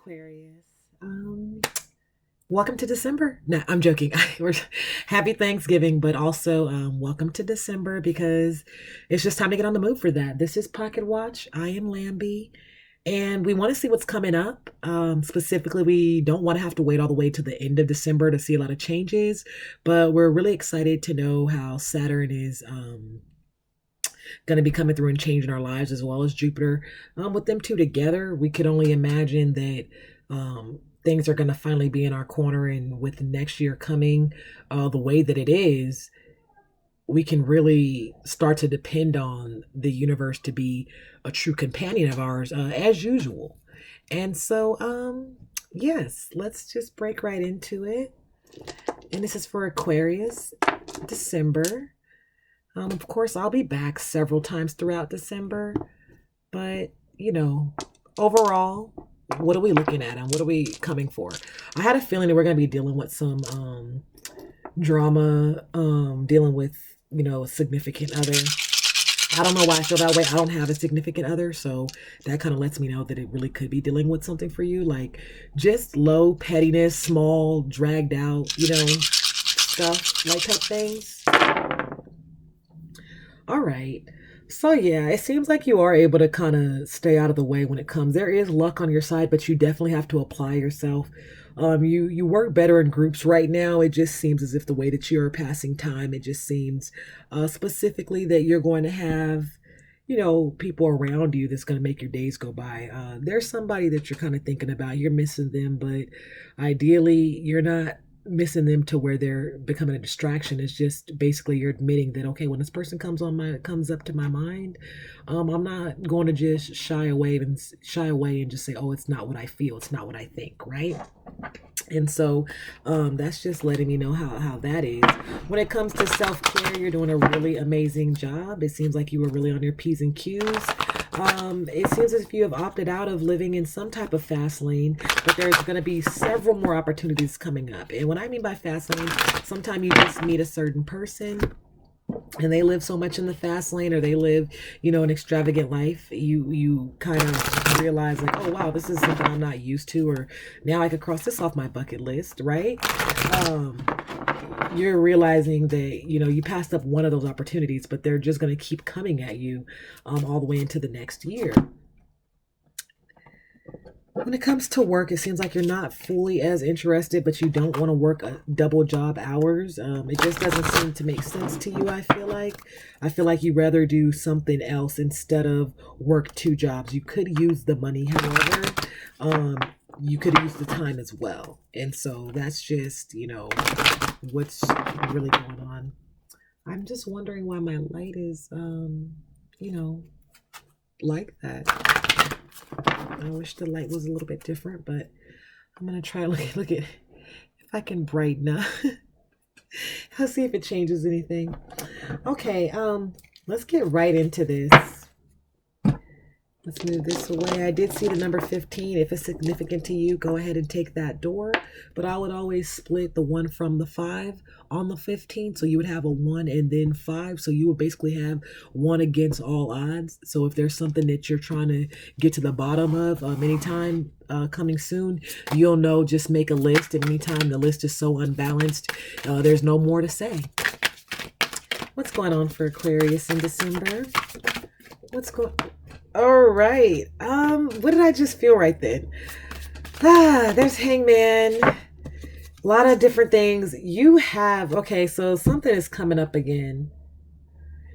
Aquarius. Welcome to December. No, I'm joking. We're happy Thanksgiving, but also welcome to December because it's just time to get on the move for that. This is Pocket Watch. I am Lambie, and we want to see what's coming up. Specifically, we don't want to have to wait all the way to the end of December to see a lot of changes, but we're really excited to know how Saturn is going to be coming through and changing our lives as well as Jupiter. With them two together, we could only imagine that things are going to finally be in our corner. And with next year coming the way that it is, we can really start to depend on the universe to be a true companion of ours as usual. And so, yes, let's just break right into it. And this is for Aquarius, December. Of course, I'll be back several times throughout December, but overall, what are we looking at and what are we coming for? I had a feeling that we're going to be dealing with some drama, dealing with, a significant other. I don't know why I feel that way. I don't have a significant other, so that kind of lets me know that it really could be dealing with something for you, like just low pettiness, small, dragged out, stuff like type things. All right. So yeah, it seems like you are able to kind of stay out of the way when it comes. There is luck on your side, but you definitely have to apply yourself. You work better in groups right now. It just seems as if the way that you're passing time, it just seems specifically that you're going to have, people around you that's going to make your days go by. There's somebody that you're kind of thinking about. You're missing them, but ideally you're not missing them to where they're becoming a distraction. Is just basically you're admitting that, okay, when this person comes up to my mind, I'm not going to just shy away and just say, oh, it's not what I feel, it's not what I think, right? And so that's just letting me know how that is. When it comes to self-care, you're doing a really amazing job. It seems like you were really on your P's and Q's. It seems as if you have opted out of living in some type of fast lane, but there's going to be several more opportunities coming up. And what I mean by fast lane, sometimes you just meet a certain person and they live so much in the fast lane, or they live, an extravagant life. You kind of realize like, oh wow, this is something I'm not used to, or now I could cross this off my bucket list, right? You're realizing that you passed up one of those opportunities, but they're just going to keep coming at you all the way into the next year. When it comes to work, it seems like you're not fully as interested, but you don't want to work double job hours. It just doesn't seem to make sense to you. I feel like you'd rather do something else instead of work two jobs. You could use the money, however, you could use the time as well. And so that's just, what's really going on. I'm just wondering why my light is, like that. I wish the light was a little bit different, but I'm going to try to look at if I can brighten up. I'll see if it changes anything. Okay, let's get right into this. Let's move this away. I did see the number 15. If it's significant to you, go ahead and take that door. But I would always split the 1 from the 5 on the 15. So you would have a 1 and then 5. So you would basically have 1 against all odds. So if there's something that you're trying to get to the bottom of anytime coming soon, you'll know, just make a list. And anytime the list is so unbalanced, there's no more to say. What's going on for Aquarius in December? All right. What did I just feel right then? There's Hangman. A lot of different things. Okay, so something is coming up again.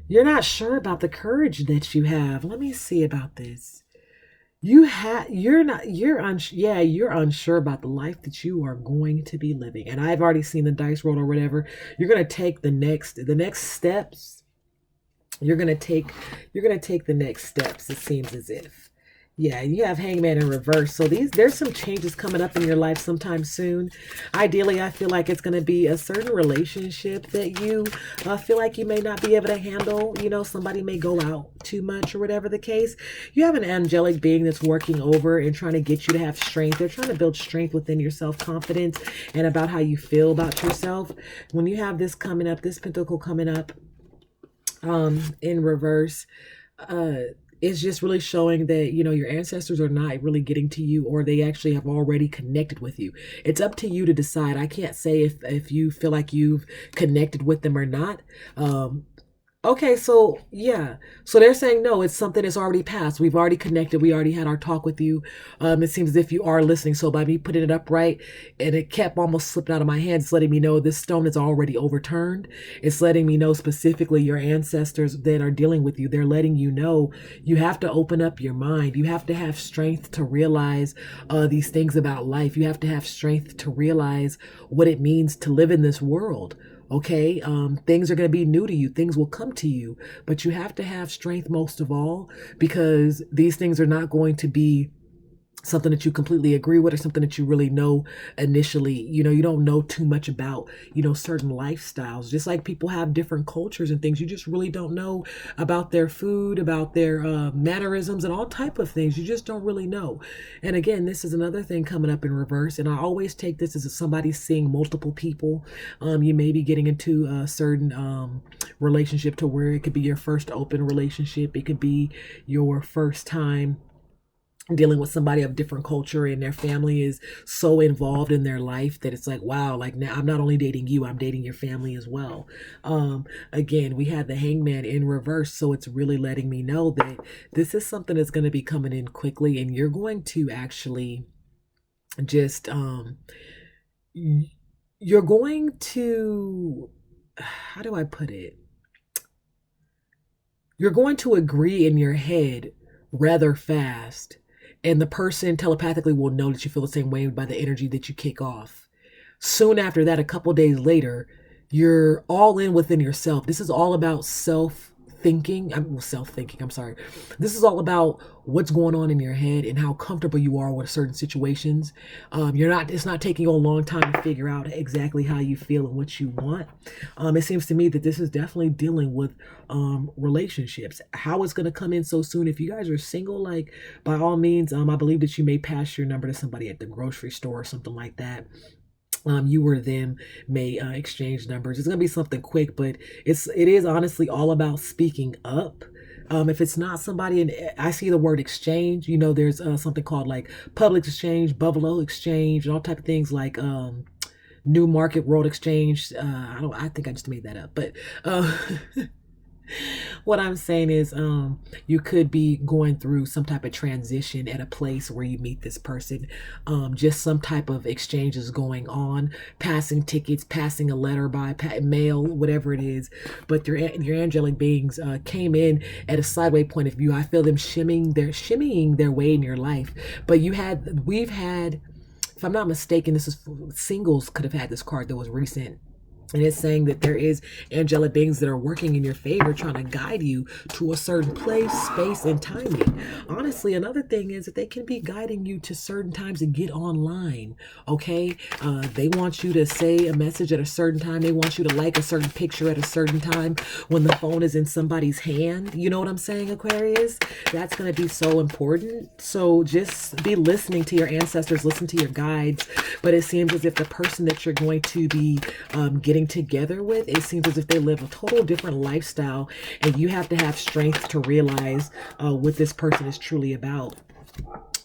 You're not sure about the courage that you have. Let me see about this. You're unsure about the life that you are going to be living. And I've already seen the dice roll or whatever. You're going to take the next steps. You're gonna take the next steps, it seems as if. Yeah, you have Hangman in reverse. So there's some changes coming up in your life sometime soon. Ideally, I feel like it's going to be a certain relationship that you feel like you may not be able to handle. Somebody may go out too much or whatever the case. You have an angelic being that's working over and trying to get you to have strength. They're trying to build strength within your self-confidence and about how you feel about yourself. When you have this coming up, this pentacle coming up, in reverse, it's just really showing that, your ancestors are not really getting to you, or they actually have already connected with you. It's up to you to decide. I can't say if you feel like you've connected with them or not. Okay, so yeah. So they're saying no, it's something that's already passed. We've already connected. We already had our talk with you. It seems as if you are listening. So by me putting it up right, and it kept almost slipping out of my hands, letting me know this stone is already overturned. It's letting me know specifically your ancestors that are dealing with you. They're letting you know you have to open up your mind. You have to have strength to realize these things about life. You have to have strength to realize what it means to live in this world. Okay, things are going to be new to you. Things will come to you, but you have to have strength most of all, because these things are not going to be something that you completely agree with, or something that you really know initially. You don't know too much about, certain lifestyles. Just like people have different cultures and things, you just really don't know about their food, about their mannerisms, and all type of things. You just don't really know. And again, this is another thing coming up in reverse. And I always take this as somebody seeing multiple people. You may be getting into a certain relationship to where it could be your first open relationship. It could be your first time dealing with somebody of different culture, and their family is so involved in their life that it's like, wow, like now I'm not only dating you, I'm dating your family as well. Again, we had the Hangman in reverse, so it's really letting me know that this is something that's going to be coming in quickly, and you're going to actually just you're going to, how do I put it, you're going to agree in your head rather fast, and the person telepathically will know that you feel the same way by the energy that you kick off. Soon after that, a couple days later, you're all in within yourself. This is all about self-thinking. I'm sorry. This is all about what's going on in your head and how comfortable you are with certain situations. It's not taking you a long time to figure out exactly how you feel and what you want. It seems to me that this is definitely dealing with relationships. How it's going to come in so soon. If you guys are single, like, by all means, I believe that you may pass your number to somebody at the grocery store or something like that. You or them may exchange numbers. It's gonna be something quick, but it is honestly all about speaking up. If it's not somebody, and I see the word exchange, there's something called like public exchange, Buffalo exchange, and all type of things like New Market World Exchange. I think I just made that up, but what I'm saying is, you could be going through some type of transition at a place where you meet this person. Just some type of exchange is going on, passing tickets, passing a letter by mail, whatever it is. But your angelic beings came in at a sideways point of view. I feel them shimmying their way in your life. But we've had, if I'm not mistaken, this is singles could have had this card that was recent. And it's saying that there is angelic beings that are working in your favor, trying to guide you to a certain place, space, and timing. Honestly, another thing is that they can be guiding you to certain times to get online, okay? They want you to say a message at a certain time. They want you to like a certain picture at a certain time when the phone is in somebody's hand. You know what I'm saying, Aquarius? That's going to be so important. So just be listening to your ancestors, listen to your guides. But it seems as if the person that you're going to be getting together with, it seems as if they live a total different lifestyle, and you have to have strength to realize what this person is truly about.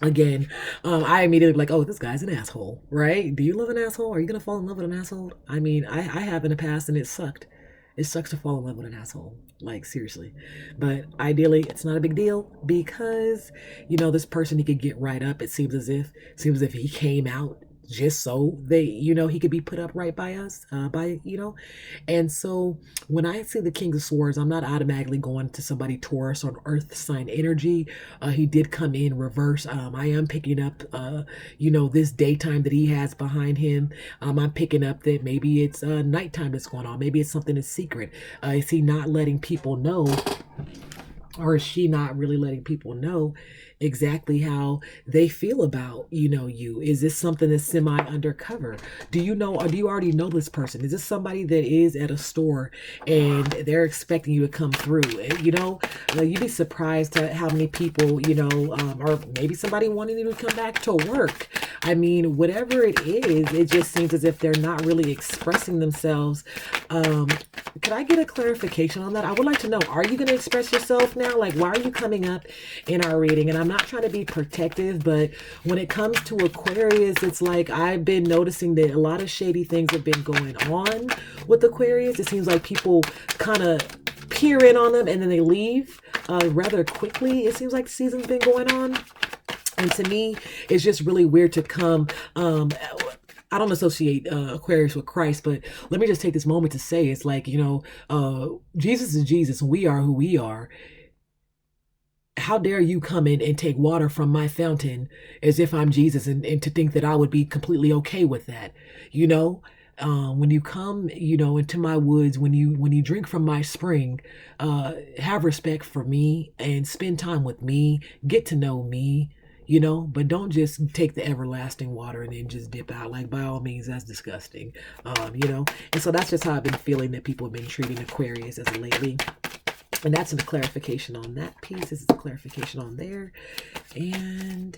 Again, I immediately be like, oh, this guy's an asshole, right? Do you love an asshole? Are you gonna fall in love with an asshole? I mean, I have in the past, and it sucked. It sucks to fall in love with an asshole, like seriously. But ideally, it's not a big deal, because this person, he could get right up. It seems as if he came out just so he could be put up right by us, and so when I see the King of Swords, I'm not automatically going to somebody Taurus or Earth sign energy. He did come in reverse. I am picking up this daytime that he has behind him. I'm picking up that maybe it's nighttime that's going on. Maybe it's something that's secret. Is he not letting people know, or is she not really letting people know? exactly how they feel about, you. Is this something that's semi undercover? Do you know, or do you already know this person? Is this somebody that is at a store and they're expecting you to come through? You'd be surprised at how many people, or maybe somebody wanting you to come back to work. I mean, whatever it is, it just seems as if they're not really expressing themselves. Could I get a clarification on that? I would like to know, are you going to express yourself now? Like, why are you coming up in our reading? And I'm not trying to be protective, but when it comes to Aquarius, it's like I've been noticing that a lot of shady things have been going on with Aquarius. It seems like people kind of peer in on them and then they leave rather quickly. It seems like the season's been going on. And to me, it's just really weird to come. I don't associate Aquarius with Christ, but let me just take this moment to say it's like, Jesus is Jesus and we are who we are. How dare you come in and take water from my fountain as if I'm Jesus, and to think that I would be completely okay with that, when you come, into my woods, when you drink from my spring, have respect for me and spend time with me, get to know me, but don't just take the everlasting water and then just dip out. Like, by all means, that's disgusting, and so that's just how I've been feeling that people have been treating Aquarius as of lately. And that's a clarification on that piece. This is a clarification on there. And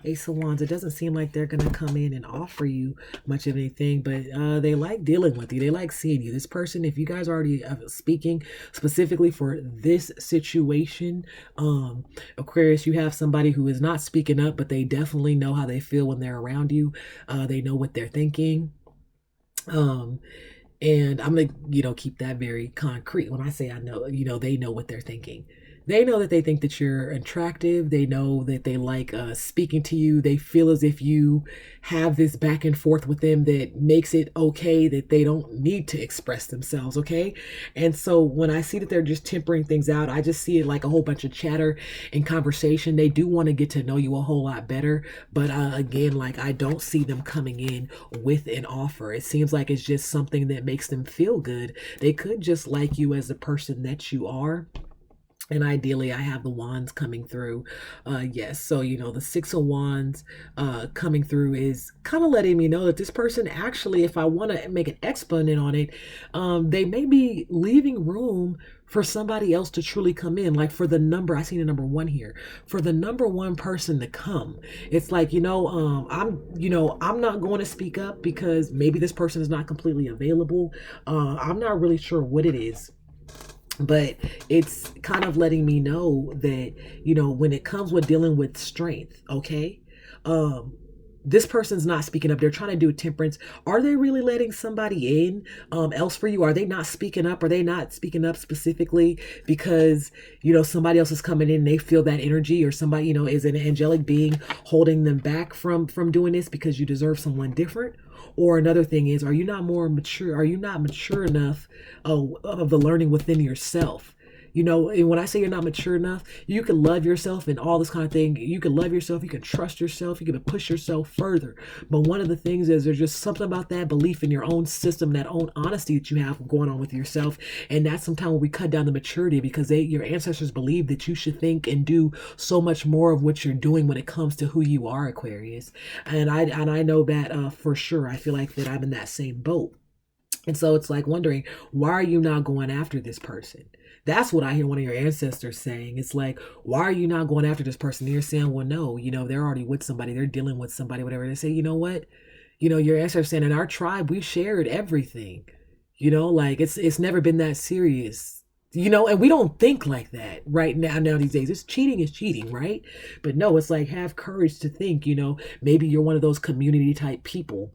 Ace of Wands, it doesn't seem like they're going to come in and offer you much of anything, but they like dealing with you. They like seeing you. This person, if you guys are already speaking specifically for this situation, Aquarius, you have somebody who is not speaking up, but they definitely know how they feel when they're around you. They know what they're thinking. And I'm going to, keep that very concrete. When I say I know, they know what they're thinking. They know that they think that you're attractive. They know that they like speaking to you. They feel as if you have this back and forth with them that makes it okay, that they don't need to express themselves, okay? And so when I see that they're just tempering things out, I just see it like a whole bunch of chatter and conversation. They do want to get to know you a whole lot better. But again, like, I don't see them coming in with an offer. It seems like it's just something that makes them feel good. They could just like you as the person that you are. And ideally, I have the wands coming through. Yes. So, the Six of Wands coming through is kind of letting me know that this person actually, if I want to make an exponent on it, they may be leaving room for somebody else to truly come in. Like, for the number, I see the number 1 here, for the number 1 person to come. It's like, I'm not going to speak up because maybe this person is not completely available. I'm not really sure what it is. But it's kind of letting me know that, when it comes with dealing with strength, okay, this person's not speaking up. They're trying to do temperance. Are they really letting somebody in else for you? Are they not speaking up? Are they not speaking up specifically because, somebody else is coming in and they feel that energy, or somebody, is an angelic being holding them back from doing this because you deserve someone different? Or another thing is, are you not more mature? Are you not mature enough of the learning within yourself? And when I say you're not mature enough, you can love yourself and all this kind of thing. You can love yourself. You can trust yourself. You can push yourself further. But one of the things is there's just something about that belief in your own system, that own honesty that you have going on with yourself. And that's sometimes when we cut down the maturity, because your ancestors believe that you should think and do so much more of what you're doing when it comes to who you are, Aquarius. And I know that for sure. I feel like that I'm in that same boat. And so it's like wondering, why are you not going after this person? That's what I hear one of your ancestors saying. It's like, why are you not going after this person? And you're saying, well, no, they're already with somebody. They're dealing with somebody, whatever. They say, you know what? Your ancestors saying, in our tribe, we shared everything. Like, it's never been that serious. And we don't think like that right now these days. It's cheating is cheating, right? But no, it's like, have courage to think, maybe you're one of those community type people,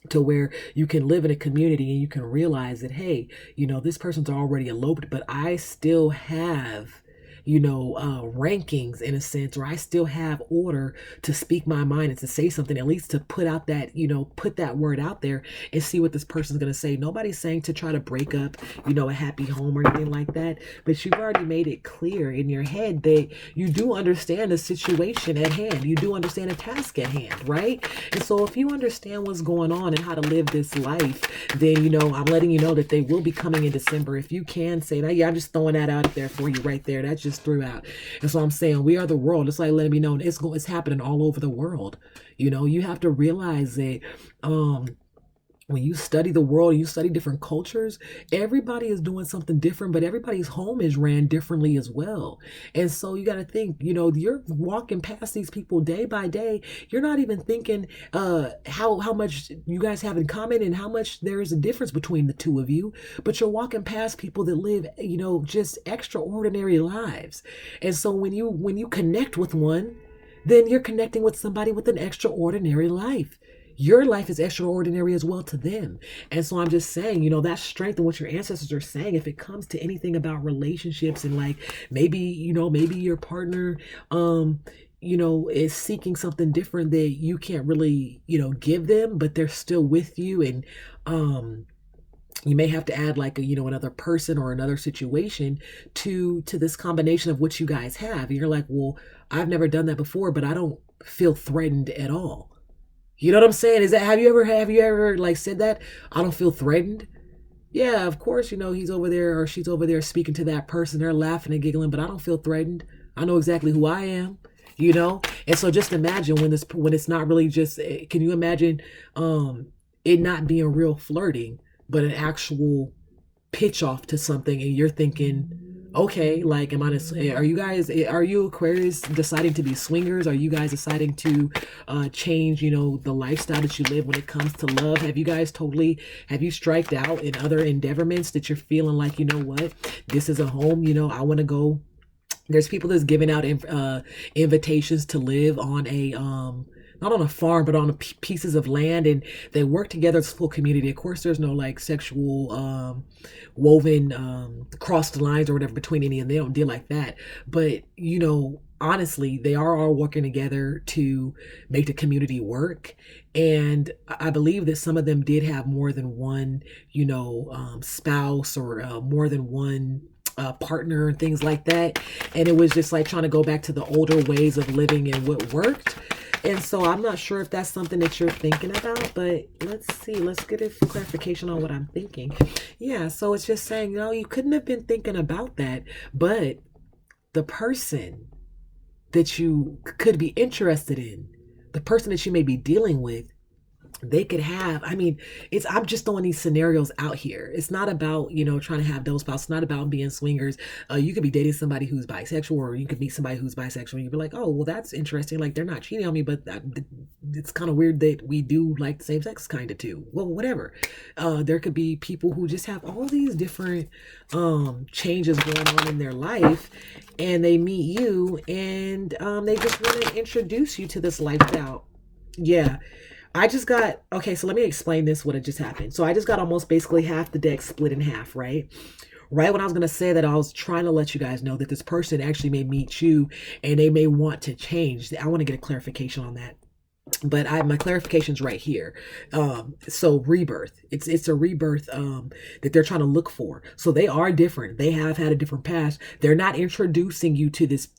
to where you can live in a community and you can realize that, hey, this person's already eloped, but I still have, rankings in a sense, or I still have order to speak my mind and to say something, at least to put out that, put that word out there and see what this person's going to say. Nobody's saying to try to break up, a happy home or anything like that, but you've already made it clear in your head that you do understand the situation at hand. You do understand the task at hand, right? And so if you understand what's going on and how to live this life, then, I'm letting you know that they will be coming in December. If you can say that, yeah, I'm just throwing that out there for you right there. That's just happens throughout. And so I'm saying we are the world. It's like letting me know it's happening all over the world. You have to realize that when you study the world, you study different cultures, everybody is doing something different, but everybody's home is ran differently as well. And so you got to think, you're walking past these people day by day. You're not even thinking how much you guys have in common and how much there is a difference between the two of you, but you're walking past people that live, just extraordinary lives. And so when you connect with one, then you're connecting with somebody with an extraordinary life. Your life is extraordinary as well to them. And so I'm just saying, that strength and what your ancestors are saying, if it comes to anything about relationships and like maybe your partner, is seeking something different that you can't really, give them, but they're still with you. And, you may have to add like another person or another situation to this combination of what you guys have. And you're like, well, I've never done that before, but I don't feel threatened at all. You know what I'm saying? Have you ever like said that? I don't feel threatened. Yeah, of course, he's over there or she's over there speaking to that person. They're laughing and giggling, but I don't feel threatened. I know exactly who I am, And so just imagine when it's not really just, can you imagine it not being real flirting, but an actual pitch off to something and you're thinking, okay, like, are you Aquarius deciding to be swingers? Are you guys deciding to change, the lifestyle that you live when it comes to love? Have you striked out in other endeavorments that you're feeling like, what, this is a home, I want to go. There's people that's giving out invitations to live on a, not on a farm, but on pieces of land, and they work together as a full community. Of course, there's no like sexual woven crossed lines or whatever between any, and they don't deal like that. But honestly, they are all working together to make the community work. And I believe that some of them did have more than one, spouse or more than one partner and things like that. And it was just like trying to go back to the older ways of living and what worked. And so I'm not sure if that's something that you're thinking about, but let's see. Let's get a clarification on what I'm thinking. Yeah, so it's just saying, you couldn't have been thinking about that, but the person that you could be interested in, the person that you may be dealing with, they could have, I'm just throwing these scenarios out here. It's not about, trying to have those spouses. It's not about being swingers. You could be dating somebody who's bisexual, or you could meet somebody who's bisexual and you'd be like, oh, well, that's interesting. Like, they're not cheating on me, but it's kind of weird that we do like the same sex kind of too. Well, whatever. There could be people who just have all these different changes going on in their life, and they meet you and they just want to introduce you to this lifestyle. Yeah. Okay, so let me explain what had just happened. So I just got almost basically half the deck split in half, right? Right when I was going to say that, I was trying to let you guys know that this person actually may meet you and they may want to change. I want to get a clarification on that. But my clarification's right here. So rebirth, it's a rebirth that they're trying to look for. So they are different. They have had a different past. They're not introducing you to this,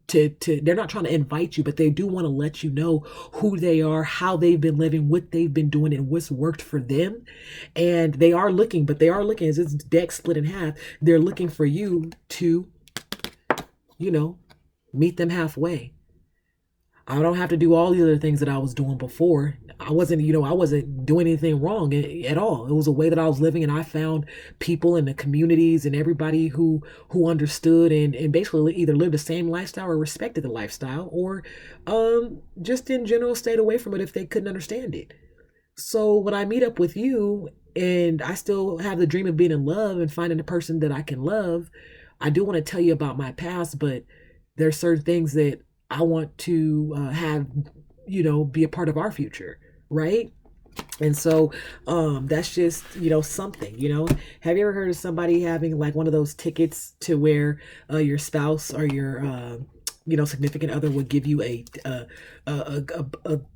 they're not trying to invite you, but they do want to let you know who they are, how they've been living, what they've been doing, and what's worked for them. And they are looking as it's deck split in half. They're looking for you to, meet them halfway. I don't have to do all the other things that I was doing before. I wasn't doing anything wrong at all. It was a way that I was living, and I found people in the communities and everybody who understood and basically either lived the same lifestyle or respected the lifestyle, or just in general stayed away from it if they couldn't understand it. So when I meet up with you and I still have the dream of being in love and finding a person that I can love, I do want to tell you about my past, but there's certain things that I want to have, be a part of our future, right? And so that's just, something, Have you ever heard of somebody having like one of those tickets to where your spouse or your, significant other would give you a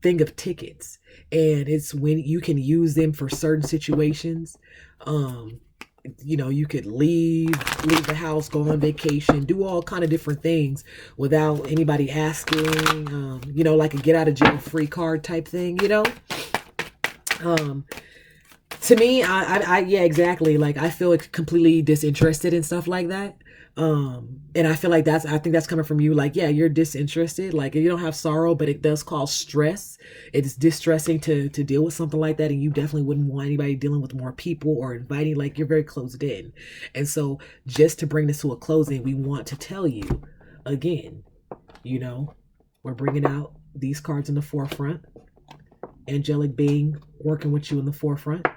thing of tickets, and it's when you can use them for certain situations. You could leave the house, go on vacation, do all kind of different things without anybody asking, like a get out of jail free card type thing, To me, yeah, exactly. Like I feel like completely disinterested in stuff like that. And I feel like I think that's coming from you. Like, yeah, you're disinterested. Like you don't have sorrow, but it does cause stress. It's distressing to deal with something like that, and you definitely wouldn't want anybody dealing with more people or inviting. Like you're very closed in, and so just to bring this to a closing, we want to tell you again. You know, we're bringing out these cards in the forefront. Angelic being working with you in the forefront,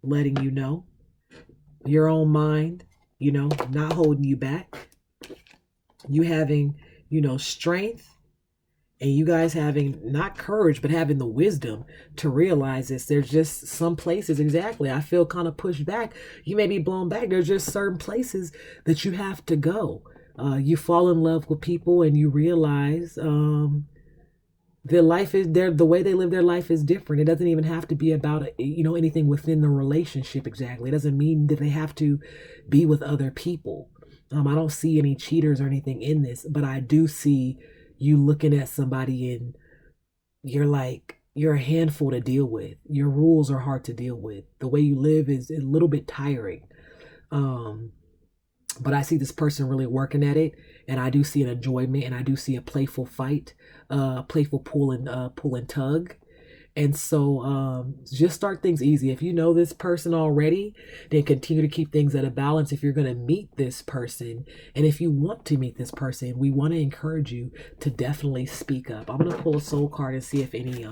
letting you know your own mind, not holding you back. You having, strength, and you guys having not courage, but having the wisdom to realize this. There's just some places, exactly. I feel kind of pushed back. You may be blown back. There's just certain places that you have to go. You fall in love with people and you realize their life is the way they live their life is different. It doesn't even have to be about anything within the relationship. Exactly, it doesn't mean that they have to be with other people. I don't see any cheaters or anything in this, but I do see you looking at somebody and you're a handful to deal with. Your rules are hard to deal with. The way you live is a little bit tiring. um but I see this person really working at it, and I do see an enjoyment, and I do see a playful fight, playful pull and tug. And so just start things easy. If you know this person already, then continue to keep things at a balance. If you're going to meet this person, and if you want to meet this person, we want to encourage you to definitely speak up. I'm going to pull a soul card and see if anything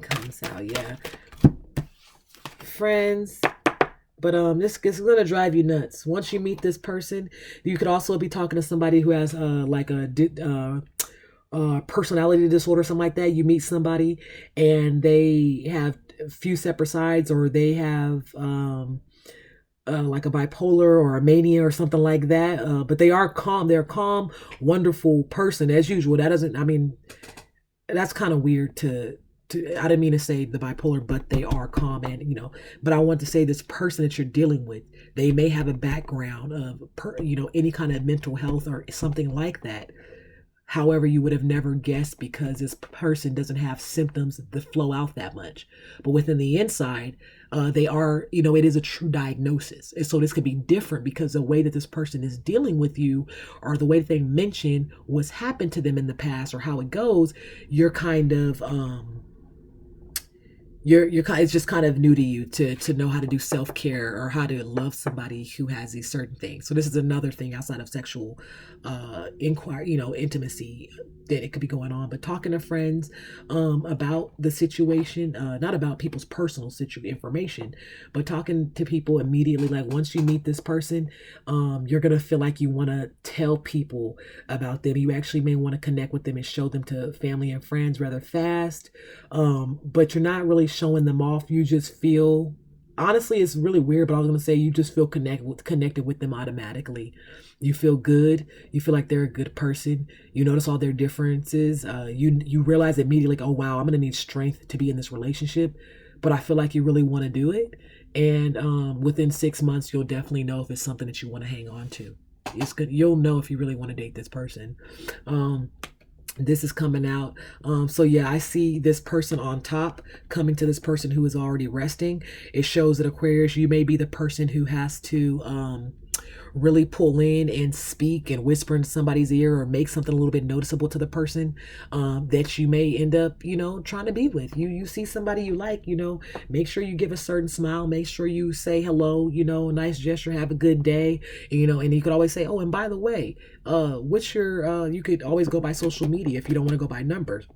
comes out. Yeah, friends. But this is gonna drive you nuts. Once you meet this person, you could also be talking to somebody who has like a personality disorder, something like that. You meet somebody and they have a few separate sides, or they have like a bipolar or a mania or something like that. But they are calm. They're a calm, wonderful person as usual. That doesn't. I mean, that's kind of weird I didn't mean to say the bipolar, but they are calm, and but I want to say this person that you're dealing with, they may have a background of any kind of mental health or something like that. However, you would have never guessed, because this person doesn't have symptoms that flow out that much. But within the inside, they are, it is a true diagnosis. And so this could be different because the way that this person is dealing with you, or the way that they mention what's happened to them in the past or how it goes, you're kind of, it's just kind of new to you to know how to do self-care or how to love somebody who has these certain things. So this is another thing outside of sexual inquiry, intimacy, that it could be going on. But talking to friends about the situation, not about people's personal information, but talking to people immediately. Like once you meet this person, you're gonna feel like you want to tell people about them. You actually may want to connect with them and show them to family and friends rather fast. But you're not really showing them off. You just feel, honestly, it's really weird, but I was going to say, you just feel connected with them automatically. You feel good. You feel like they're a good person. You notice all their differences. You realize immediately, like, oh wow, I'm going to need strength to be in this relationship, but I feel like you really want to do it. And within 6 months, you'll definitely know if it's something that you want to hang on to. It's good. You'll know if you really want to date this person. This is coming out. So yeah, I see this person on top coming to this person who is already resting. It shows that, Aquarius, you may be the person who has to really pull in and speak and whisper in somebody's ear, or make something a little bit noticeable to the person that you may end up, trying to be with. You see somebody you like, make sure you give a certain smile, make sure you say hello, nice gesture, have a good day, and you could always say, oh, and by the way, what's your you could always go by social media if you don't want to go by numbers.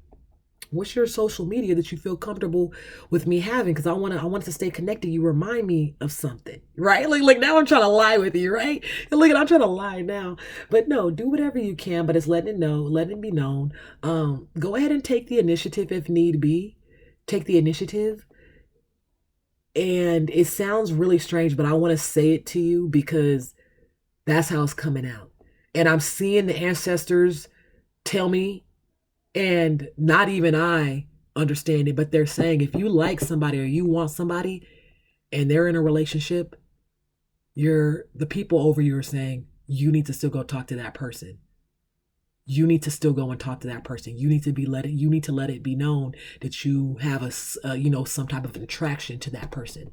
What's your social media that you feel comfortable with me having? Because I want to stay connected. You remind me of something, right? Like now I'm trying to lie with you, right? And look, I'm trying to lie now, but no, do whatever you can. But it's letting it be known. Go ahead and take the initiative if need be. Take the initiative. And it sounds really strange, but I want to say it to you because that's how it's coming out. And I'm seeing the ancestors tell me, and not even I understand it, but they're saying if you like somebody or you want somebody and they're in a relationship, the people over you are saying you need to still go talk to that person. you need to still go and talk to that person. You need to let it be known that you have some type of attraction to that person.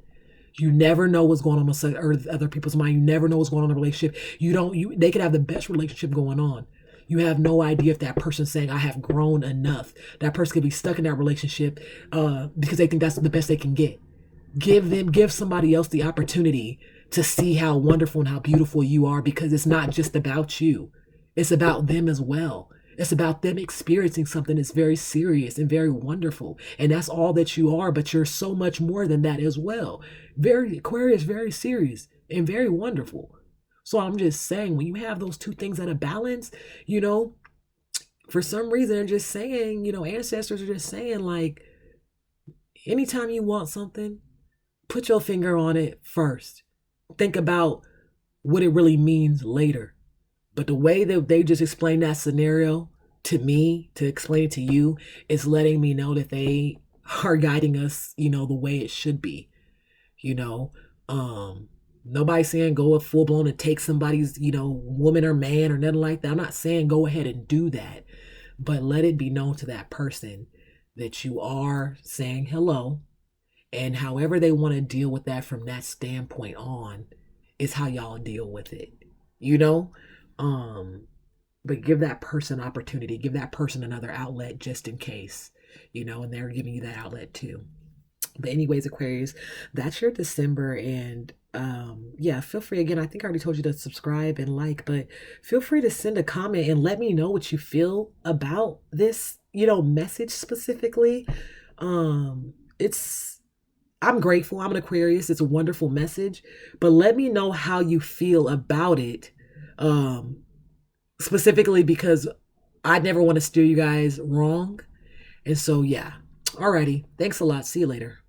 You never know what's going on other people's mind. You never know what's going on in a relationship. They could have the best relationship going on. You have no idea if that person's saying, I have grown enough. That person could be stuck in that relationship because they think that's the best they can get. Give somebody else the opportunity to see how wonderful and how beautiful you are, because it's not just about you. It's about them as well. It's about them experiencing something that's very serious and very wonderful. And that's all that you are, but you're so much more than that as well. Very Aquarius, very serious and very wonderful. So I'm just saying, when you have those two things at a balance, you know, for some reason, they're just saying, ancestors are just saying, like, anytime you want something, put your finger on it first. Think about what it really means later. But the way that they just explained that scenario to me, to explain it to you, is letting me know that they are guiding us, the way it should be. You know, Nobody's saying go full blown and take somebody's, woman or man or nothing like that. I'm not saying go ahead and do that, but let it be known to that person that you are saying hello, and however they want to deal with that from that standpoint on is how y'all deal with it, you know? Um, but give that person opportunity, give that person another outlet just in case, and they're giving you that outlet too. But anyways, Aquarius, that's your December. And yeah, feel free again. I think I already told you to subscribe and like, but feel free to send a comment and let me know what you feel about this, message specifically. It's I'm grateful. I'm an Aquarius. It's a wonderful message, but let me know how you feel about it. Specifically because I never want to steer you guys wrong. And so yeah. Alrighty. Thanks a lot. See you later.